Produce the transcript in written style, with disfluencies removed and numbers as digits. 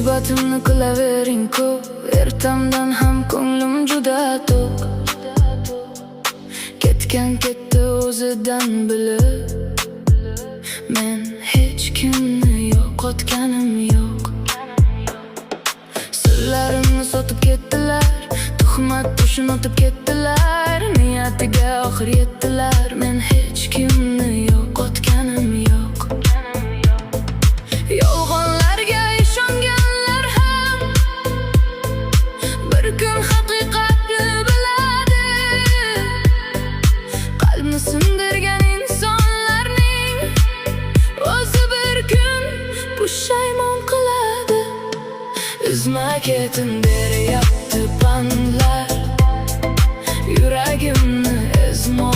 G'iybatimni qilavering ko'p, ertamdan ham ko'nglim juda to'q. Ketgan ketdi o'zidan bilib, men hech kimni yo'qotganim yo'q. Sirlarimni sotib ketdilar, tuhmat to'shin o'tib ketdilar, niyatiga oxir yetdilar, men hech kimni yo'qotganim yo'q. Yolg'onlarga ishonganlar ham bir kun haqiqatni biladi. Qalbni sindirgan insonlarning o'zi bir kun pushaymon qiladi. Uzma ketin beryapti pandlar, yuragimni ezmo